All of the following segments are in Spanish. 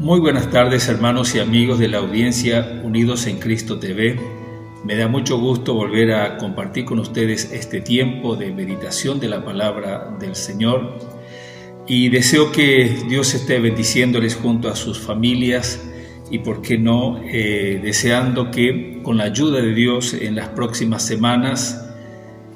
Muy buenas tardes, hermanos y amigos de la audiencia Unidos en Cristo TV. Me da mucho gusto volver a compartir con ustedes este tiempo de meditación de la palabra del Señor y deseo que Dios esté bendiciéndoles junto a sus familias y, por qué no, deseando que con la ayuda de Dios en las próximas semanas,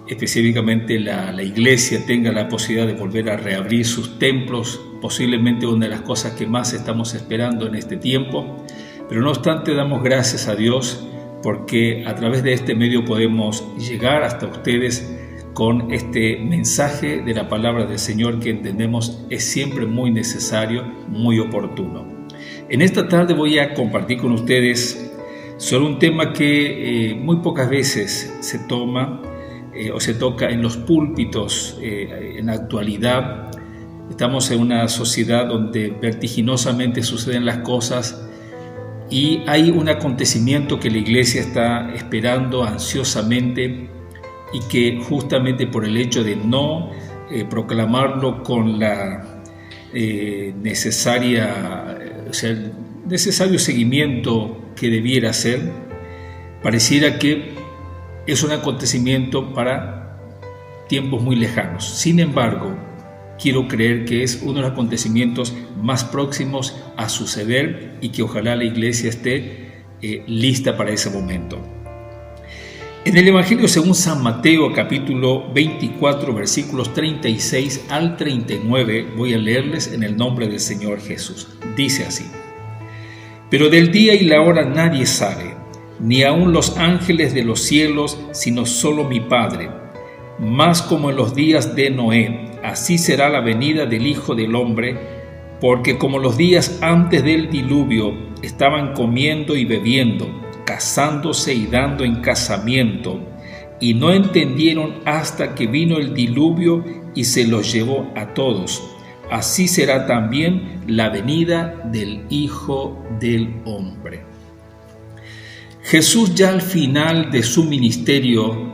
específicamente la iglesia tenga la posibilidad de volver a reabrir sus templos, posiblemente una de las cosas que más estamos esperando en este tiempo. Pero no obstante, damos gracias a Dios porque a través de este medio podemos llegar hasta ustedes con este mensaje de la palabra del Señor que entendemos es siempre muy necesario, muy oportuno. En esta tarde voy a compartir con ustedes sobre un tema que muy pocas veces se toma o se toca en los púlpitos en la actualidad. Estamos en una sociedad donde vertiginosamente suceden las cosas y hay un acontecimiento que la iglesia está esperando ansiosamente y que justamente por el hecho de no proclamarlo con la el necesario seguimiento que debiera ser, pareciera que es un acontecimiento para tiempos muy lejanos. Sin embargo, quiero creer que es uno de los acontecimientos más próximos a suceder y que ojalá la iglesia esté lista para ese momento. En el Evangelio según San Mateo, capítulo 24, versículos 36 al 39, voy a leerles en el nombre del Señor Jesús. Dice así: Pero del día y la hora nadie sabe, ni aun los ángeles de los cielos, sino solo mi Padre. Mas como en los días de Noé, así será la venida del Hijo del Hombre, porque como los días antes del diluvio estaban comiendo y bebiendo, casándose y dando en casamiento, y no entendieron hasta que vino el diluvio y se los llevó a todos, así será también la venida del Hijo del Hombre. Jesús, ya al final de su ministerio,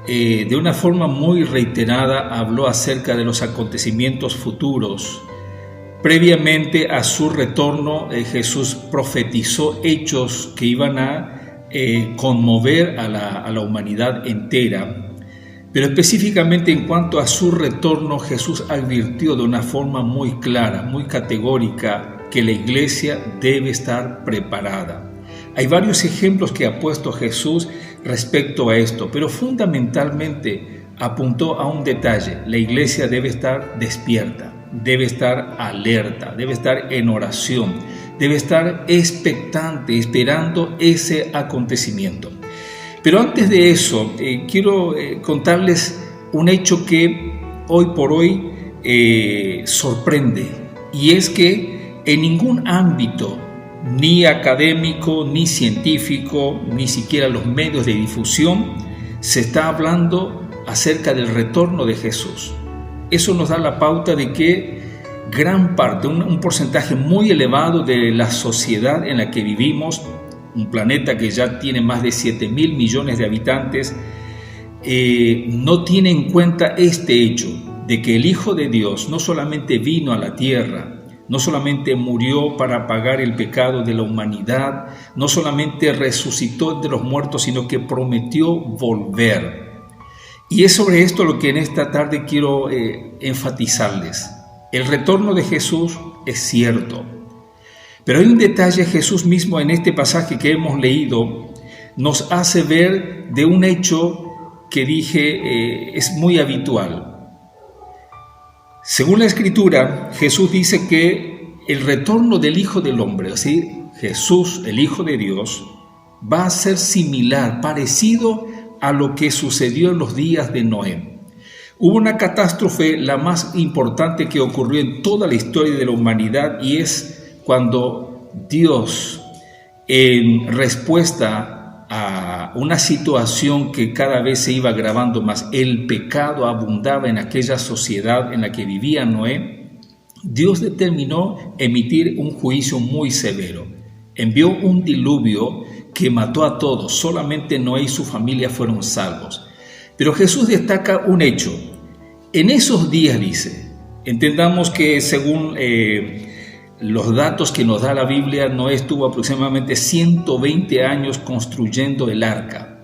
de una forma muy reiterada, habló acerca de los acontecimientos futuros. Previamente a su retorno, Jesús profetizó hechos que iban a conmover a la humanidad entera. Pero específicamente en cuanto a su retorno, Jesús advirtió de una forma muy clara, muy categórica, que la iglesia debe estar preparada. Hay varios ejemplos que ha puesto Jesús respecto a esto, pero fundamentalmente apuntó a un detalle: la iglesia debe estar despierta, debe estar alerta, debe estar en oración, debe estar expectante, esperando ese acontecimiento. Pero antes de eso, quiero contarles un hecho que hoy por hoy sorprende, y es que en ningún ámbito, ni académico, ni científico, ni siquiera los medios de difusión, se está hablando acerca del retorno de Jesús. Eso nos da la pauta de que gran parte, un porcentaje muy elevado de la sociedad en la que vivimos, un planeta que ya tiene más de 7.000 millones de habitantes, no tiene en cuenta este hecho de que el Hijo de Dios no solamente vino a la tierra, no solamente murió para pagar el pecado de la humanidad, no solamente resucitó de los muertos, sino que prometió volver. Y es sobre esto lo que en esta tarde quiero enfatizarles. El retorno de Jesús es cierto, pero hay un detalle. Jesús mismo en este pasaje que hemos leído nos hace ver de un hecho que dije es muy habitual. Según la Escritura, Jesús dice que el retorno del Hijo del Hombre, así Jesús, el Hijo de Dios, va a ser similar, parecido a lo que sucedió en los días de Noé. Hubo una catástrofe, la más importante que ocurrió en toda la historia de la humanidad, y es cuando Dios, en respuesta a una situación que cada vez se iba agravando más, el pecado abundaba en aquella sociedad en la que vivía Noé, Dios determinó emitir un juicio muy severo. Envió un diluvio que mató a todos, solamente Noé y su familia fueron salvos. Pero Jesús destaca un hecho. En esos días, dice, entendamos que según los datos que nos da la Biblia, Noé estuvo aproximadamente 120 años construyendo el arca.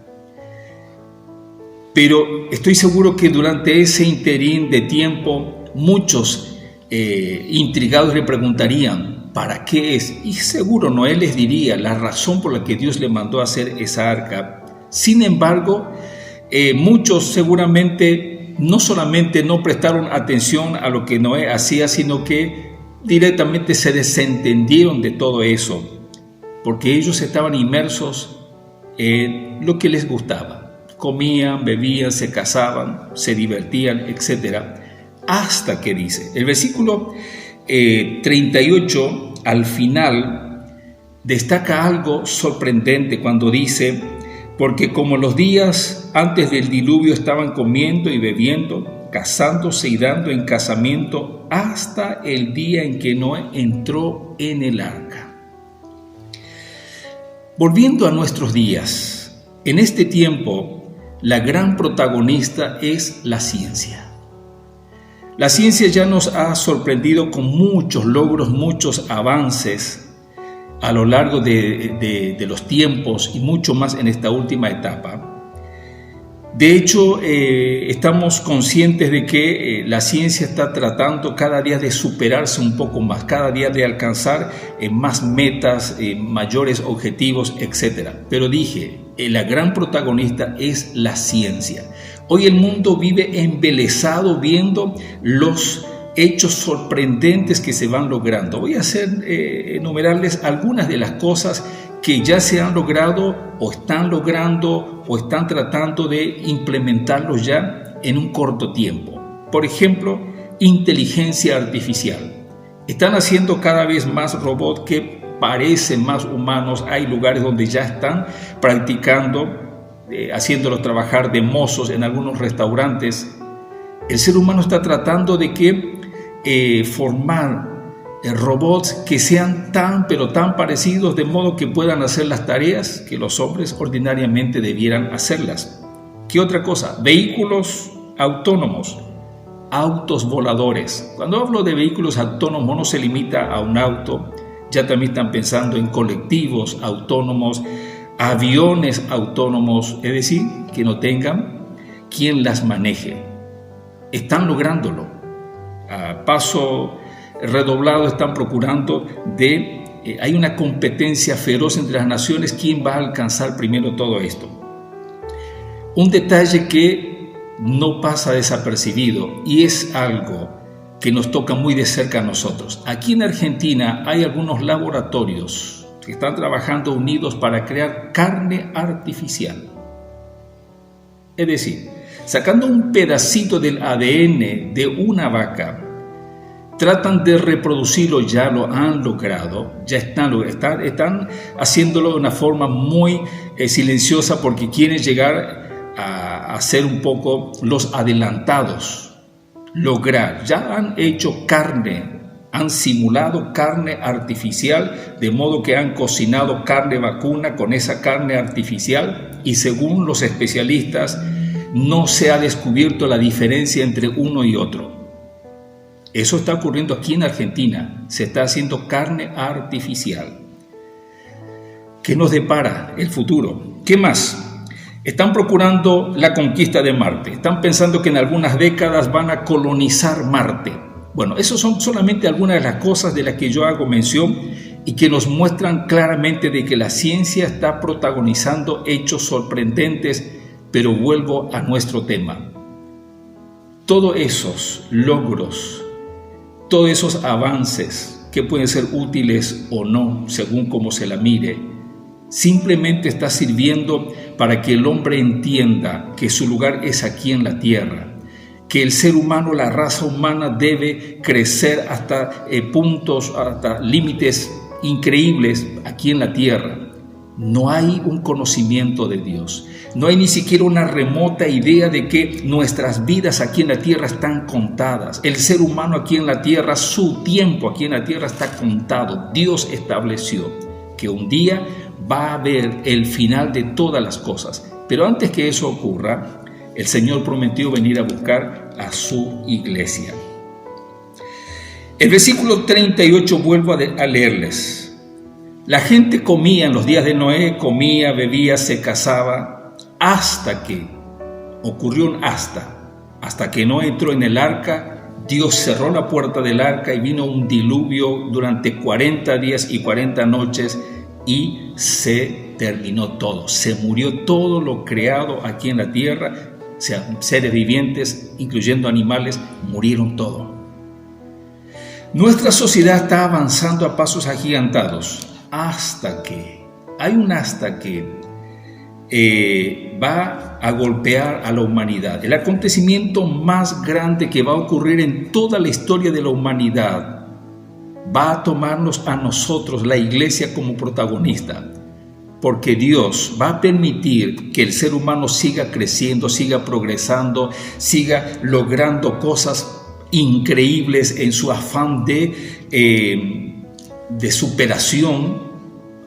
Pero estoy seguro que durante ese interín de tiempo, muchos intrigados le preguntarían, ¿para qué es? Y seguro Noé les diría la razón por la que Dios le mandó a hacer esa arca. Sin embargo, muchos seguramente no solamente no prestaron atención a lo que Noé hacía, sino que directamente se desentendieron de todo eso, porque ellos estaban inmersos en lo que les gustaba. Comían, bebían, se casaban, se divertían, etc. Hasta que dice, el versículo 38 al final destaca algo sorprendente cuando dice: porque como los días antes del diluvio estaban comiendo y bebiendo, casándose y dando en casamiento hasta el día en que Noé entró en el arca. Volviendo a nuestros días, en este tiempo la gran protagonista es la ciencia. La ciencia ya nos ha sorprendido con muchos logros, muchos avances a lo largo de los tiempos y mucho más en esta última etapa. De hecho, estamos conscientes de que la ciencia está tratando cada día de superarse un poco más, cada día de alcanzar más metas, mayores objetivos, etc. Pero dije, la gran protagonista es la ciencia. Hoy el mundo vive embelesado viendo los hechos sorprendentes que se van logrando. Voy a enumerarles algunas de las cosas que ya se han logrado o están logrando o están tratando de implementarlos ya en un corto tiempo. Por ejemplo, inteligencia artificial. Están haciendo cada vez más robots que parecen más humanos. Hay lugares donde ya están practicando, haciéndolos trabajar de mozos en algunos restaurantes. El ser humano está tratando de formar robots que sean tan parecidos, de modo que puedan hacer las tareas que los hombres ordinariamente debieran hacerlas. ¿Qué otra cosa? Vehículos autónomos, autos voladores. Cuando hablo de vehículos autónomos no se limita a un auto, ya también están pensando en colectivos autónomos, aviones autónomos, es decir, que no tengan quien las maneje. Están lográndolo. A paso redoblado están procurando hay una competencia feroz entre las naciones, quién va a alcanzar primero todo esto. Un detalle que no pasa desapercibido y es algo que nos toca muy de cerca a nosotros. Aquí en Argentina hay algunos laboratorios que están trabajando unidos para crear carne artificial. Es decir, sacando un pedacito del ADN de una vaca, tratan de reproducirlo, ya lo han logrado, ya están haciéndolo de una forma muy silenciosa porque quieren llegar a ser un poco los adelantados, lograr. Ya han hecho carne, han simulado carne artificial, de modo que han cocinado carne vacuna con esa carne artificial y según los especialistas no se ha descubierto la diferencia entre uno y otro. Eso está ocurriendo aquí en Argentina, se está haciendo carne artificial. ¿Qué nos depara el futuro? ¿Qué más? Están procurando la conquista de Marte, están pensando que en algunas décadas van a colonizar Marte. Bueno, esas son solamente algunas de las cosas de las que yo hago mención y que nos muestran claramente de que la ciencia está protagonizando hechos sorprendentes, pero vuelvo a nuestro tema. Todos esos logros, todos esos avances que pueden ser útiles o no, según cómo se la mire, simplemente está sirviendo para que el hombre entienda que su lugar es aquí en la tierra, que el ser humano, la raza humana debe crecer hasta puntos, hasta límites increíbles aquí en la tierra. No hay un conocimiento de Dios. No hay ni siquiera una remota idea de que nuestras vidas aquí en la tierra están contadas. El ser humano aquí en la tierra, su tiempo aquí en la tierra está contado. Dios estableció que un día va a haber el final de todas las cosas. Pero antes que eso ocurra, el Señor prometió venir a buscar a su iglesia. El versículo 38 vuelvo a leerles. La gente comía en los días de Noé, comía, bebía, se casaba, hasta que que Noé entró en el arca. Dios cerró la puerta del arca y vino un diluvio durante 40 días y 40 noches y se terminó todo. Se murió todo lo creado aquí en la tierra, o sea, seres vivientes, incluyendo animales, murieron todo. Nuestra sociedad está avanzando a pasos agigantados hasta que va a golpear a la humanidad. El acontecimiento más grande que va a ocurrir en toda la historia de la humanidad va a tomarnos a nosotros, la iglesia, como protagonista, porque Dios va a permitir que el ser humano siga creciendo, siga progresando, siga logrando cosas increíbles en su afán de superación,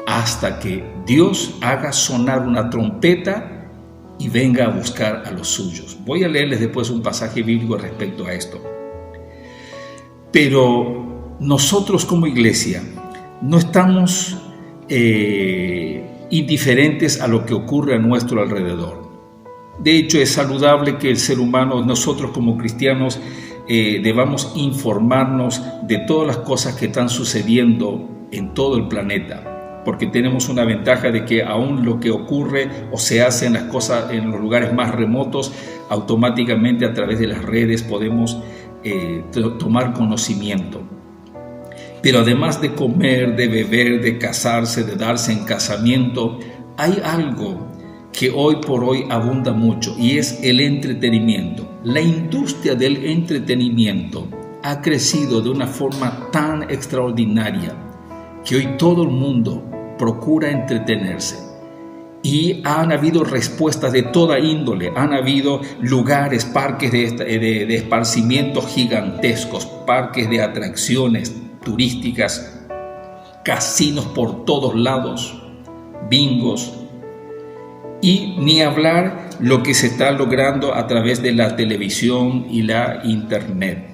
hasta que Dios haga sonar una trompeta y venga a buscar a los suyos. Voy a leerles después un pasaje bíblico respecto a esto. Pero nosotros como iglesia no estamos indiferentes a lo que ocurre a nuestro alrededor. De hecho, es saludable que el ser humano, nosotros como cristianos, debamos informarnos de todas las cosas que están sucediendo en todo el planeta, porque tenemos una ventaja de que aún lo que ocurre o se hacen las cosas en los lugares más remotos, automáticamente a través de las redes podemos tomar conocimiento. Pero además de comer, de beber, de casarse, de darse en casamiento, hay algo que hoy por hoy abunda mucho y es el entretenimiento. La industria del entretenimiento ha crecido de una forma tan extraordinaria que hoy todo el mundo procura entretenerse. Y han habido respuestas de toda índole, han habido lugares, parques de esparcimiento gigantescos, parques de atracciones turísticas, casinos por todos lados, bingos, y ni hablar lo que se está logrando a través de la televisión y la internet.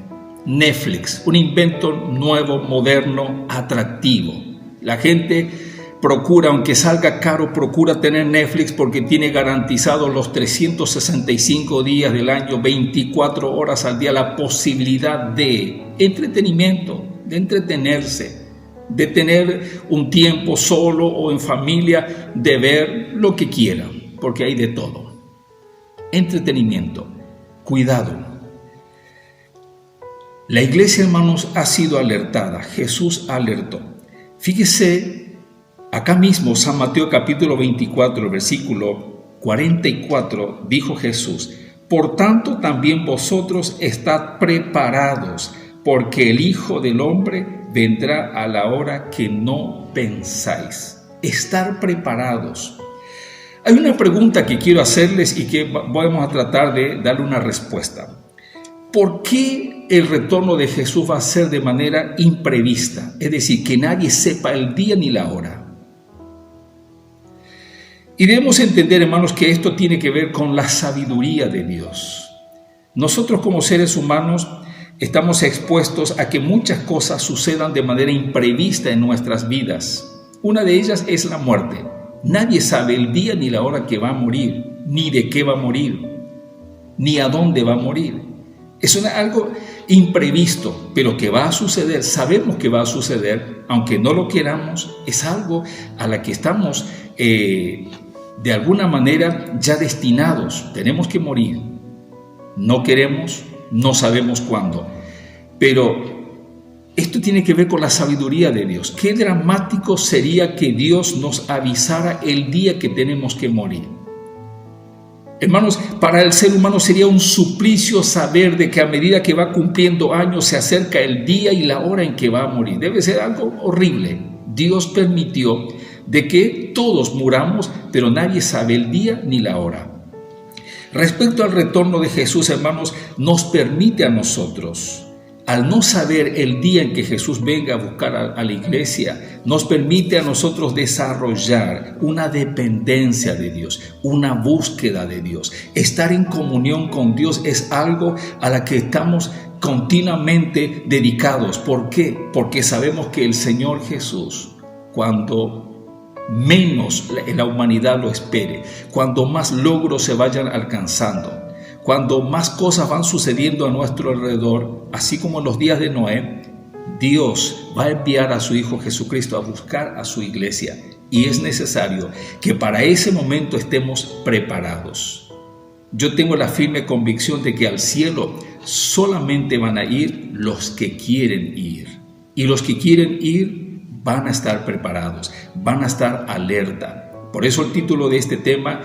Netflix, un invento nuevo, moderno, atractivo. La gente procura, aunque salga caro, procura tener Netflix porque tiene garantizado los 365 días del año, 24 horas al día, la posibilidad de entretenimiento, de entretenerse, de tener un tiempo solo o en familia, de ver lo que quiera, porque hay de todo. Entretenimiento, cuidado. La iglesia, hermanos, ha sido alertada. Jesús alertó. Fíjese, acá mismo, San Mateo capítulo 24, versículo 44, dijo Jesús: por tanto también vosotros estad preparados, porque el Hijo del Hombre vendrá a la hora que no pensáis. Estar preparados. Hay una pregunta que quiero hacerles y que vamos a tratar de darle una respuesta. ¿Por qué el retorno de Jesús va a ser de manera imprevista? Es decir, que nadie sepa el día ni la hora. Y debemos entender, hermanos, que esto tiene que ver con la sabiduría de Dios. Nosotros como seres humanos estamos expuestos a que muchas cosas sucedan de manera imprevista en nuestras vidas. Una de ellas es la muerte. Nadie sabe el día ni la hora que va a morir, ni de qué va a morir, ni a dónde va a morir. Es algo imprevisto, pero que va a suceder. Sabemos que va a suceder, aunque no lo queramos. Es algo a la que estamos de alguna manera ya destinados. Tenemos que morir. No queremos, no sabemos cuándo. Pero esto tiene que ver con la sabiduría de Dios. Qué dramático sería que Dios nos avisara el día que tenemos que morir. Hermanos, para el ser humano sería un suplicio saber de que a medida que va cumpliendo años se acerca el día y la hora en que va a morir. Debe ser algo horrible. Dios permitió de que todos muramos, pero nadie sabe el día ni la hora. Respecto al retorno de Jesús, hermanos, nos permite a nosotros, al no saber el día en que Jesús venga a buscar a la iglesia, nos permite a nosotros desarrollar una dependencia de Dios, una búsqueda de Dios. Estar en comunión con Dios es algo a la que estamos continuamente dedicados. ¿Por qué? Porque sabemos que el Señor Jesús, cuando menos la humanidad lo espere, cuando más logros se vayan alcanzando, cuando más cosas van sucediendo a nuestro alrededor, así como en los días de Noé, Dios va a enviar a su Hijo Jesucristo a buscar a su iglesia. Y es necesario que para ese momento estemos preparados. Yo tengo la firme convicción de que al cielo solamente van a ir los que quieren ir. Y los que quieren ir van a estar preparados, van a estar alerta. Por eso el título de este tema,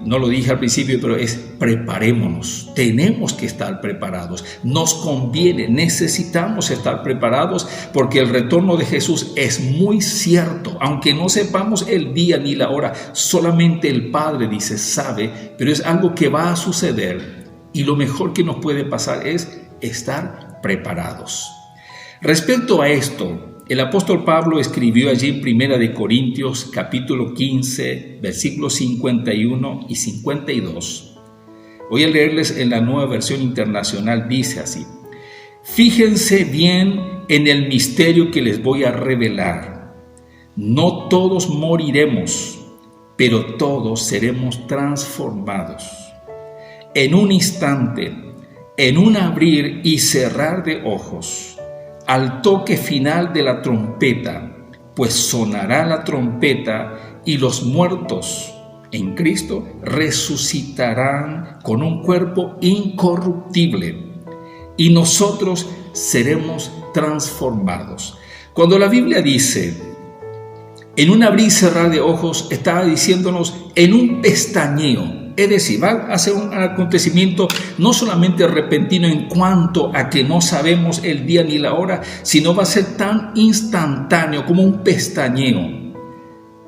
no lo dije al principio, pero es preparémonos. Tenemos que estar preparados. Nos conviene, necesitamos estar preparados porque el retorno de Jesús es muy cierto. Aunque no sepamos el día ni la hora, solamente el Padre dice, sabe, pero es algo que va a suceder. Y lo mejor que nos puede pasar es estar preparados. Respecto a esto, el apóstol Pablo escribió allí en 1 Corintios capítulo 15, versículos 51 y 52. Voy a leerles en la Nueva Versión Internacional, dice así: fíjense bien en el misterio que les voy a revelar. No todos moriremos, pero todos seremos transformados. En un instante, en un abrir y cerrar de ojos, al toque final de la trompeta, pues sonará la trompeta y los muertos en Cristo resucitarán con un cuerpo incorruptible y nosotros seremos transformados. Cuando la Biblia dice en un abrir y cerrar de ojos, está diciéndonos en un pestañeo. Es decir, va a ser un acontecimiento no solamente repentino en cuanto a que no sabemos el día ni la hora, sino va a ser tan instantáneo como un pestañeo.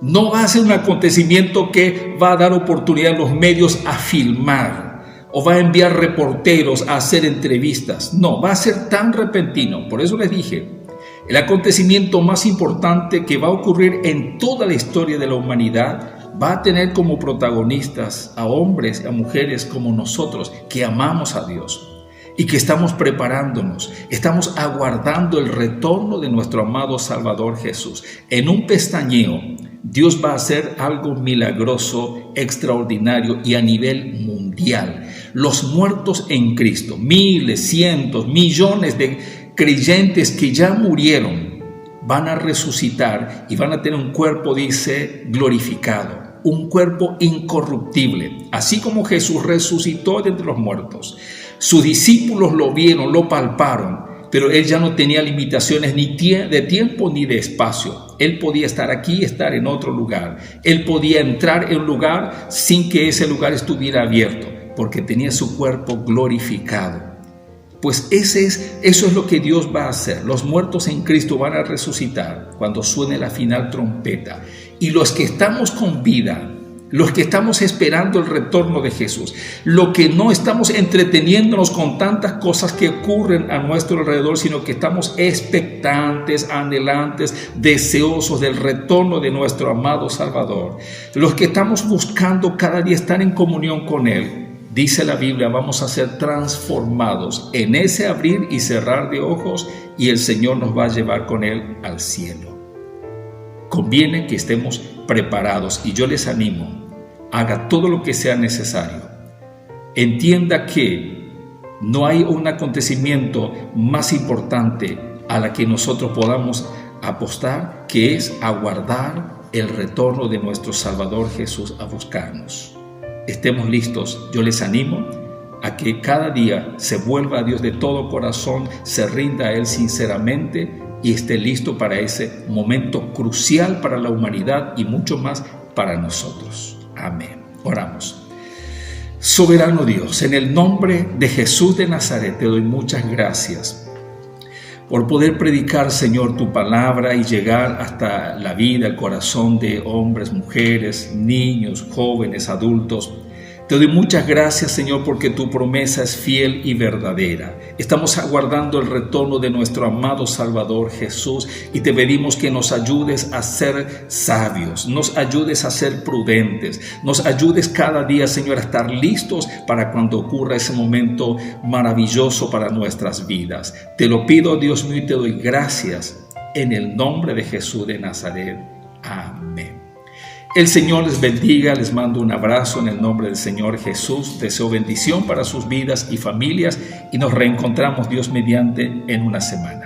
No va a ser un acontecimiento que va a dar oportunidad a los medios a filmar o va a enviar reporteros a hacer entrevistas. No, va a ser tan repentino. Por eso les dije, el acontecimiento más importante que va a ocurrir en toda la historia de la humanidad va a tener como protagonistas a hombres y a mujeres como nosotros que amamos a Dios y que estamos preparándonos, estamos aguardando el retorno de nuestro amado Salvador Jesús. En un pestañeo, Dios va a hacer algo milagroso, extraordinario y a nivel mundial. Los muertos en Cristo, miles, cientos, millones de creyentes que ya murieron, van a resucitar y van a tener un cuerpo, dice, glorificado. Un cuerpo incorruptible, así como Jesús resucitó de entre los muertos. Sus discípulos lo vieron, lo palparon, pero Él ya no tenía limitaciones ni de tiempo ni de espacio. Él podía estar aquí y estar en otro lugar. Él podía entrar en un lugar sin que ese lugar estuviera abierto, porque tenía su cuerpo glorificado. Pues eso es lo que Dios va a hacer. Los muertos en Cristo van a resucitar cuando suene la final trompeta. Y los que estamos con vida, los que estamos esperando el retorno de Jesús, los que no estamos entreteniéndonos con tantas cosas que ocurren a nuestro alrededor, sino que estamos expectantes, anhelantes, deseosos del retorno de nuestro amado Salvador, los que estamos buscando cada día estar en comunión con Él, dice la Biblia, vamos a ser transformados en ese abrir y cerrar de ojos y el Señor nos va a llevar con Él al cielo. Conviene que estemos preparados y yo les animo, haga todo lo que sea necesario. Entienda que no hay un acontecimiento más importante a la que nosotros podamos apostar, que es aguardar el retorno de nuestro Salvador Jesús a buscarnos. Estemos listos. Yo les animo a que cada día se vuelva a Dios de todo corazón, se rinda a Él sinceramente y esté listo para ese momento crucial para la humanidad y mucho más para nosotros. Amén. Oramos. Soberano Dios, en el nombre de Jesús de Nazaret te doy muchas gracias por poder predicar, Señor, tu palabra y llegar hasta la vida, el corazón de hombres, mujeres, niños, jóvenes, adultos. Te doy muchas gracias, Señor, porque tu promesa es fiel y verdadera. Estamos aguardando el retorno de nuestro amado Salvador Jesús y te pedimos que nos ayudes a ser sabios, nos ayudes a ser prudentes, nos ayudes cada día, Señor, a estar listos para cuando ocurra ese momento maravilloso para nuestras vidas. Te lo pido, Dios mío, y te doy gracias en el nombre de Jesús de Nazaret. Amén. El Señor les bendiga, les mando un abrazo en el nombre del Señor Jesús. Deseo bendición para sus vidas y familias y nos reencontramos, Dios mediante, en una semana.